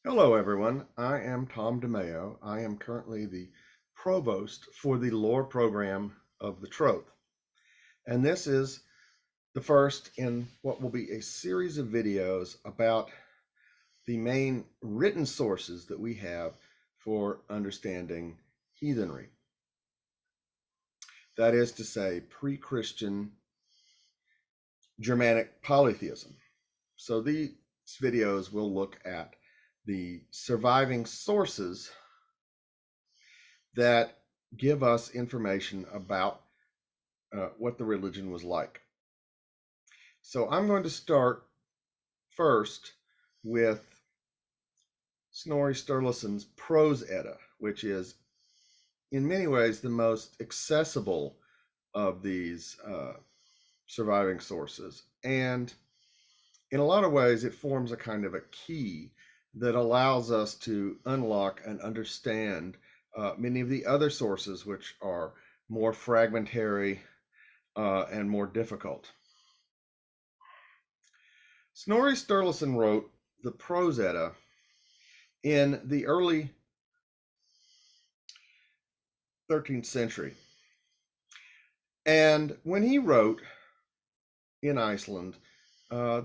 Hello, everyone. I am Tom De Mayo. I am currently the provost for the lore program of the Troth. And this is the first in what will be a series of videos about the main written sources that we have for understanding heathenry. That is to say, pre Christian Germanic polytheism. So these videos will look at the surviving sources that give us information about what the religion was like. So I'm going to start first with Snorri Sturluson's Prose Edda, which is in many ways the most accessible of these surviving sources. And in a lot of ways, it forms a kind of a key that allows us to unlock and understand many of the other sources which are more fragmentary and more difficult. Snorri Sturluson wrote the Prose Edda in the early 13th century. And when he wrote in Iceland,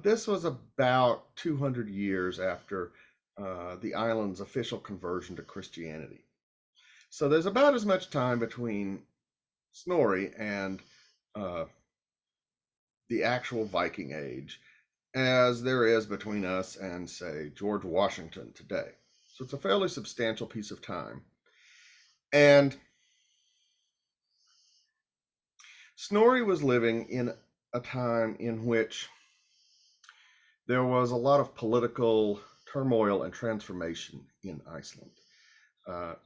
this was about 200 years after the island's official conversion to Christianity. So there's about as much time between Snorri and the actual Viking Age as there is between us and, say, George Washington today. So it's a fairly substantial piece of time. And Snorri was living in a time in which there was a lot of political turmoil and transformation in Iceland.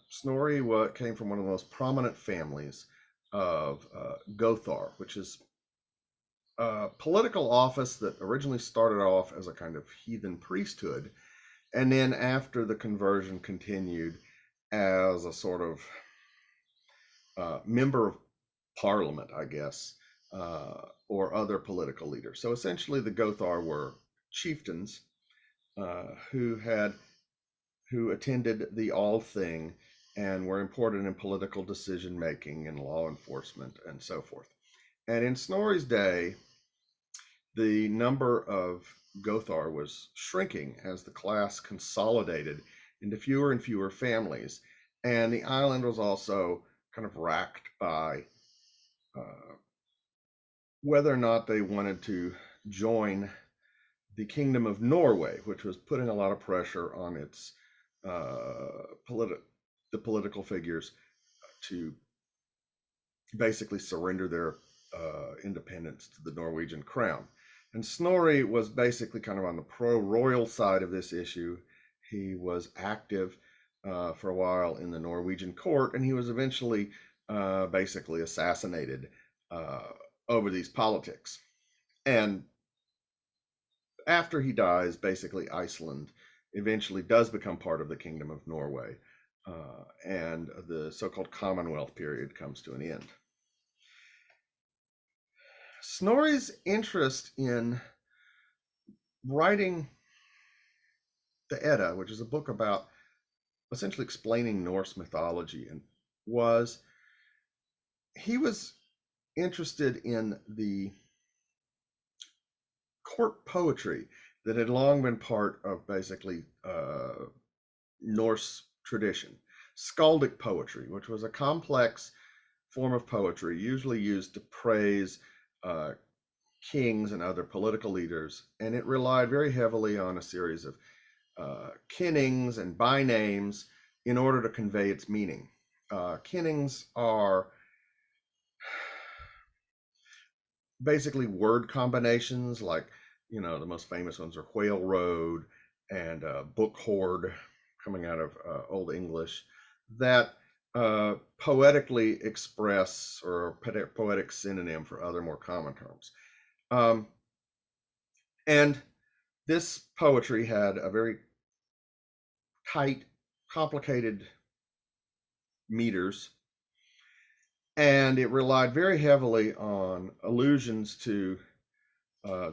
Snorri came from one of the most prominent families of Gothar, which is a political office that originally started off as a kind of heathen priesthood, and then after the conversion continued as a sort of member of parliament, I guess, or other political leaders. So essentially, the Gothar were chieftains who attended the All Thing and were important in political decision making and law enforcement and so forth. And in Snorri's day, the number of Gothar was shrinking as the class consolidated into fewer and fewer families. And the island was also kind of racked by whether or not they wanted to join the Kingdom of Norway, which was putting a lot of pressure on its the political figures to basically surrender their independence to the Norwegian crown. And Snorri was basically kind of on the pro-royal side of this issue. He was active for a while in the Norwegian court, and he was eventually basically assassinated over these politics. And after he dies, basically Iceland eventually does become part of the Kingdom of Norway, and the so-called Commonwealth period comes to an end. Snorri's interest in writing the Edda, which is a book about essentially explaining Norse mythology, and he was interested in the court poetry that had long been part of basically Norse tradition. Skaldic poetry, which was a complex form of poetry usually used to praise uh, kings and other political leaders, and it relied very heavily on a series of kennings and bynames in order to convey its meaning. Kennings are basically word combinations, like, the most famous ones are whale road and book hoard, coming out of Old English, that poetically express, or poetic synonym for other more common terms. And this poetry had a very tight, complicated meters, and it relied very heavily on allusions to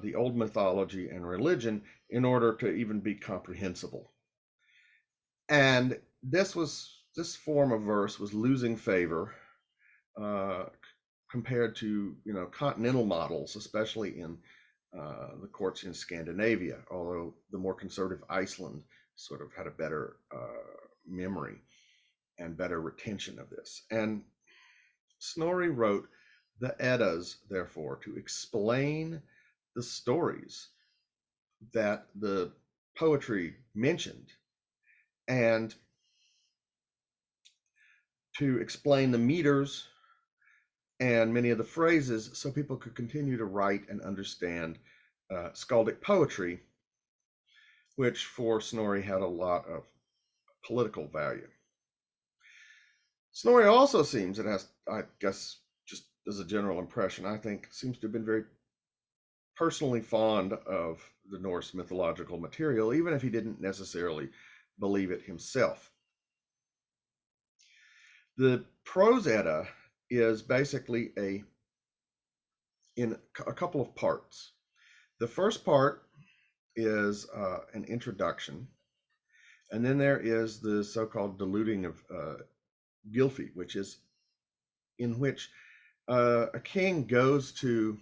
the old mythology and religion in order to even be comprehensible. And this form of verse was losing favor uh, compared to continental models, especially in the courts in Scandinavia. Although the more conservative Iceland sort of had a better memory and better retention of this. And Snorri wrote the Eddas, therefore, to explain the stories that the poetry mentioned and to explain the meters and many of the phrases so people could continue to write and understand Skaldic poetry, which for Snorri had a lot of political value. Snorri also seems, it has, I guess, just as a general impression, I think, seems to have been very personally fond of the Norse mythological material, even if he didn't necessarily believe it himself. The Prose Edda is basically in a couple of parts. The first part is an introduction, and then there is the so-called diluting of Gylfi, which is in which a king goes to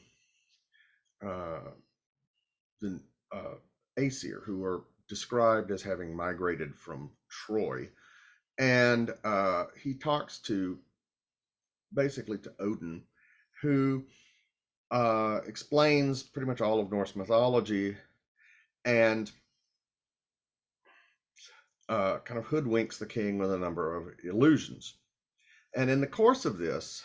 the Aesir, who are described as having migrated from Troy, and he talks to basically to Odin, who explains pretty much all of Norse mythology and kind of hoodwinks the king with a number of illusions. And in the course of this,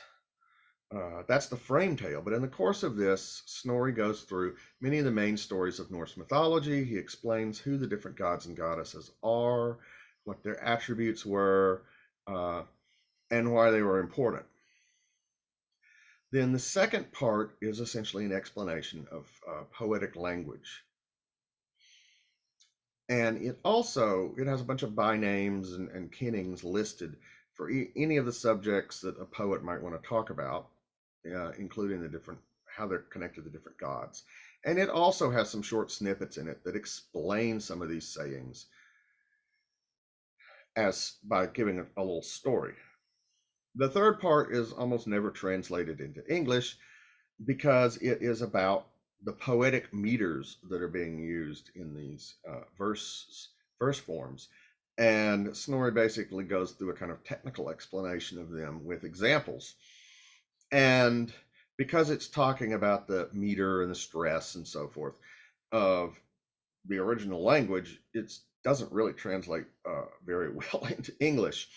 that's the frame tale, but in the course of this, Snorri goes through many of the main stories of Norse mythology. He explains who the different gods and goddesses are, what their attributes were, and why they were important. Then the second part is essentially an explanation of poetic language. And it has a bunch of bynames and kennings listed for any of the subjects that a poet might want to talk about, including how they're connected to the different gods. And it also has some short snippets in it that explain some of these sayings by giving a little story. The third part is almost never translated into English because it is about the poetic meters that are being used in these verse forms. And Snorri basically goes through a kind of technical explanation of them with examples. And because it's talking about the meter and the stress and so forth of the original language, it doesn't really translate very well into English.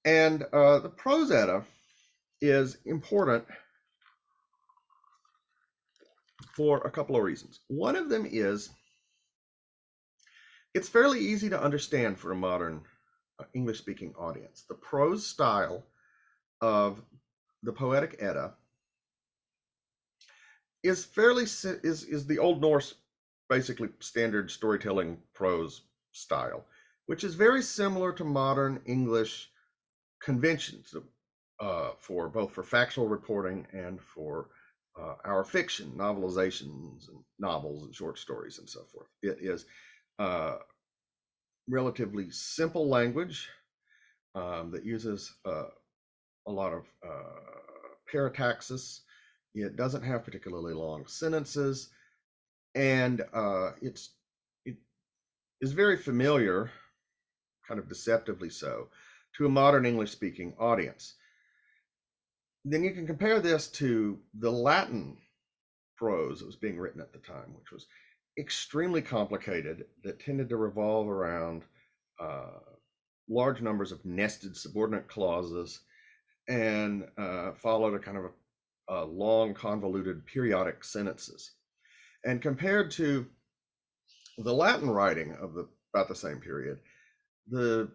And the Prose Edda is important for a couple of reasons. One of them is it's fairly easy to understand for a modern English-speaking audience. The prose style of the Poetic Edda is the Old Norse, basically standard storytelling prose style, which is very similar to modern English conventions for both for factual reporting and for our fiction, novelizations and novels and short stories and so forth. It is relatively simple language that uses a lot of parataxis. It doesn't have particularly long sentences, and it is very familiar, kind of deceptively so, to a modern English-speaking audience. Then you can compare this to the Latin prose that was being written at the time, which was extremely complicated, that tended to revolve around large numbers of nested subordinate clauses and followed a kind of a long, convoluted periodic sentences. And compared to the Latin writing of about the same period, the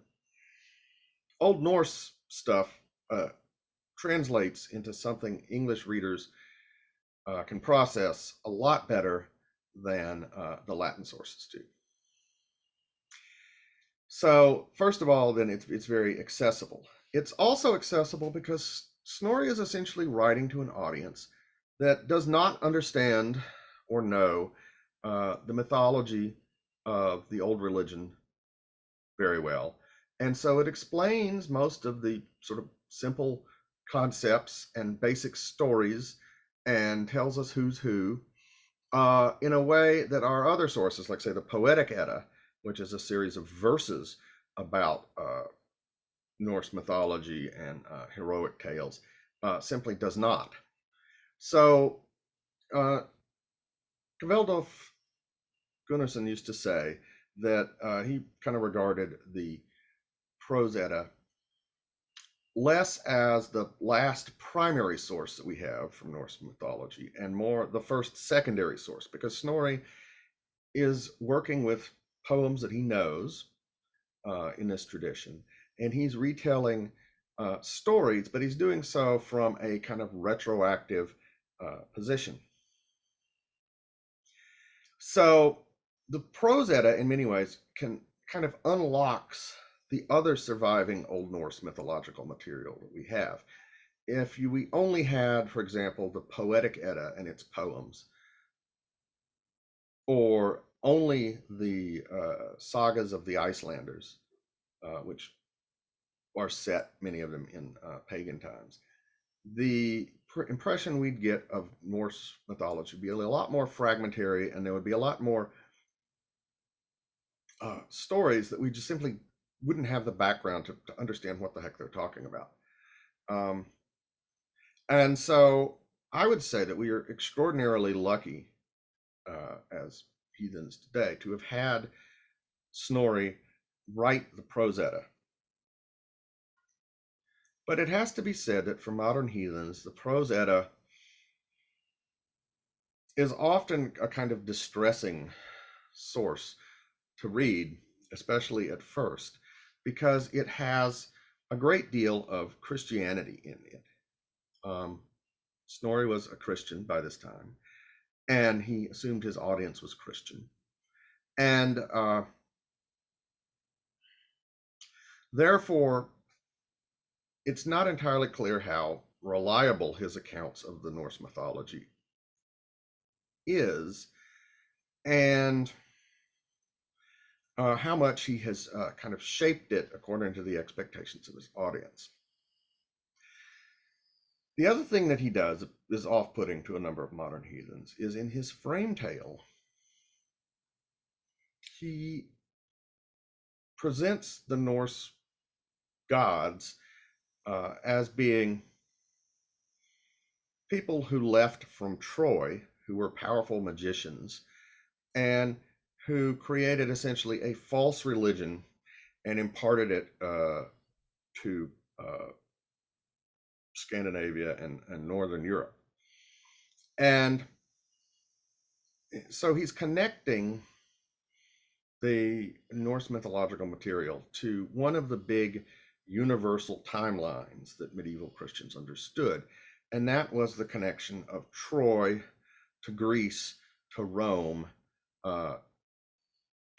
Old Norse stuff translates into something English readers can process a lot better than the Latin sources do. So first of all, then it's very accessible. It's also accessible because Snorri is essentially writing to an audience that does not understand or know the mythology of the old religion very well. And so it explains most of the sort of simple concepts and basic stories and tells us who's who in a way that our other sources, like say the Poetic Edda, which is a series of verses about Norse mythology and heroic tales, simply does not. So Kveldolf Gunnarsson used to say that he kind of regarded the Prose Edda less as the last primary source that we have from Norse mythology and more the first secondary source, because Snorri is working with poems that he knows in this tradition, and he's retelling stories, but he's doing so from a kind of retroactive position. So the Prose Edda, in many ways, can kind of unlocks the other surviving Old Norse mythological material that we have. If we only had, for example, the Poetic Edda and its poems, or only the sagas of the Icelanders, which are set, many of them, in pagan times, the impression we'd get of Norse mythology would be a lot more fragmentary, and there would be a lot more stories that we just simply wouldn't have the background to understand what the heck they're talking about. And so I would say that we are extraordinarily lucky as heathens today to have had Snorri write the Prose Edda. But it has to be said that for modern heathens, the Prose Edda is often a kind of distressing source to read, especially at first, because it has a great deal of Christianity in it. Snorri was a Christian by this time, and he assumed his audience was Christian. And therefore, it's not entirely clear how reliable his accounts of the Norse mythology is, and how much he has kind of shaped it according to the expectations of his audience. The other thing that he does is off-putting to a number of modern heathens is in his frame tale, he presents the Norse gods as being people who left from Troy, who were powerful magicians, and who created essentially a false religion and imparted it to Scandinavia and Northern Europe. And so he's connecting the Norse mythological material to one of the big universal timelines that medieval Christians understood, and that was the connection of Troy to Greece to Rome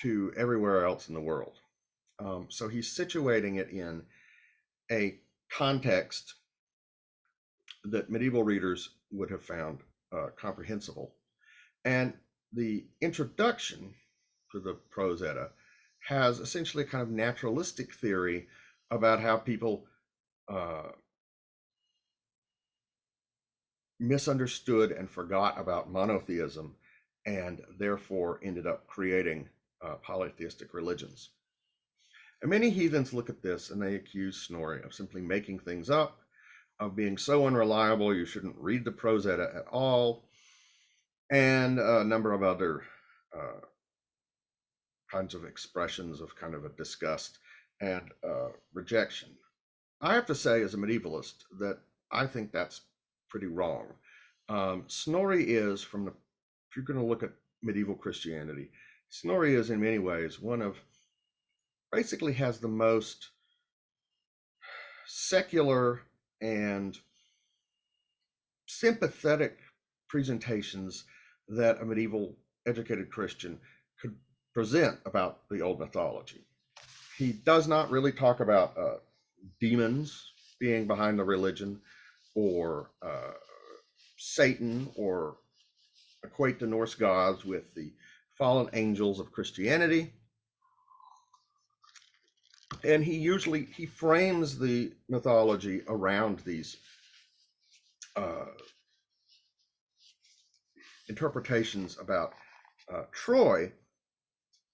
to everywhere else in the world. So he's situating it in a context that medieval readers would have found comprehensible. And the introduction to the Prose Edda has essentially a kind of naturalistic theory about how people misunderstood and forgot about monotheism and therefore ended up creating polytheistic religions. And many heathens look at this and they accuse Snorri of simply making things up, of being so unreliable you shouldn't read the Prose Edda at all, and a number of other kinds of expressions of kind of a disgust and rejection. I have to say, as a medievalist, that I think that's pretty wrong. Snorri is, if you're going to look at medieval Christianity, Snorri is in many ways basically has the most secular and sympathetic presentations that a medieval educated Christian could present about the old mythology. He does not really talk about demons being behind the religion, or Satan, or equate the Norse gods with the fallen angels of Christianity. And he frames the mythology around these uh, interpretations about Troy,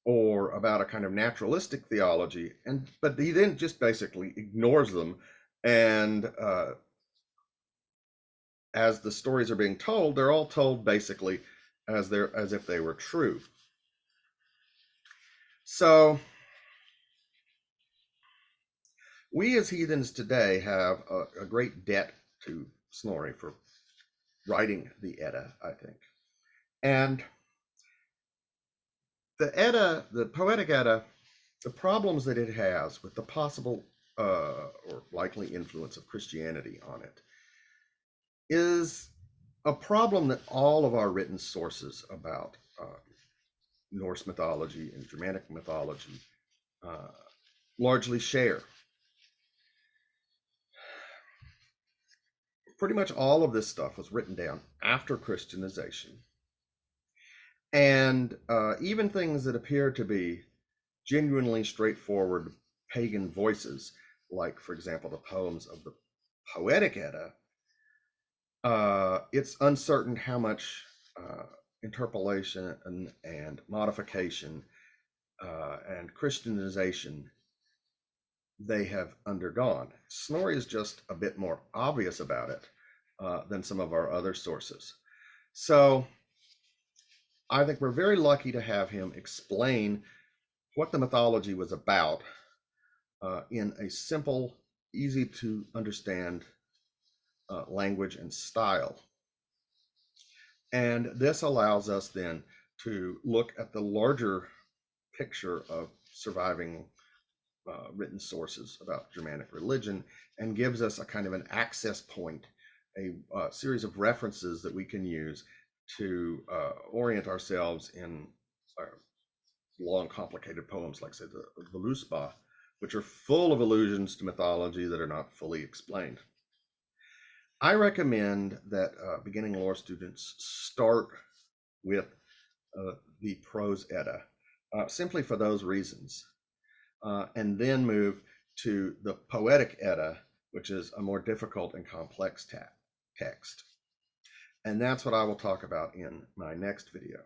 or about a kind of naturalistic theology, but he then just basically ignores them, and as the stories are being told, they're all told basically as if they were true. So we as heathens today have a great debt to Snorri for writing the Edda, I think. And the Edda, the poetic Edda, the problems that it has with the possible or likely influence of Christianity on it is a problem that all of our written sources about Norse mythology and Germanic mythology uh, largely share. Pretty much all of this stuff was written down after Christianization. And even things that appear to be genuinely straightforward pagan voices, like, for example, the poems of the Poetic Edda, it's uncertain how much interpolation and modification and Christianization they have undergone. Snorri is just a bit more obvious about it than some of our other sources. So I think we're very lucky to have him explain what the mythology was about in a simple, easy to understand language and style. And this allows us then to look at the larger picture of surviving written sources about Germanic religion, and gives us a kind of an access point, a series of references that we can use to orient ourselves in long, complicated poems like, say, the Voluspa, which are full of allusions to mythology that are not fully explained. I recommend that beginning lore students start with the Prose Edda, simply for those reasons, and then move to the Poetic Edda, which is a more difficult and complex text. And that's what I will talk about in my next video.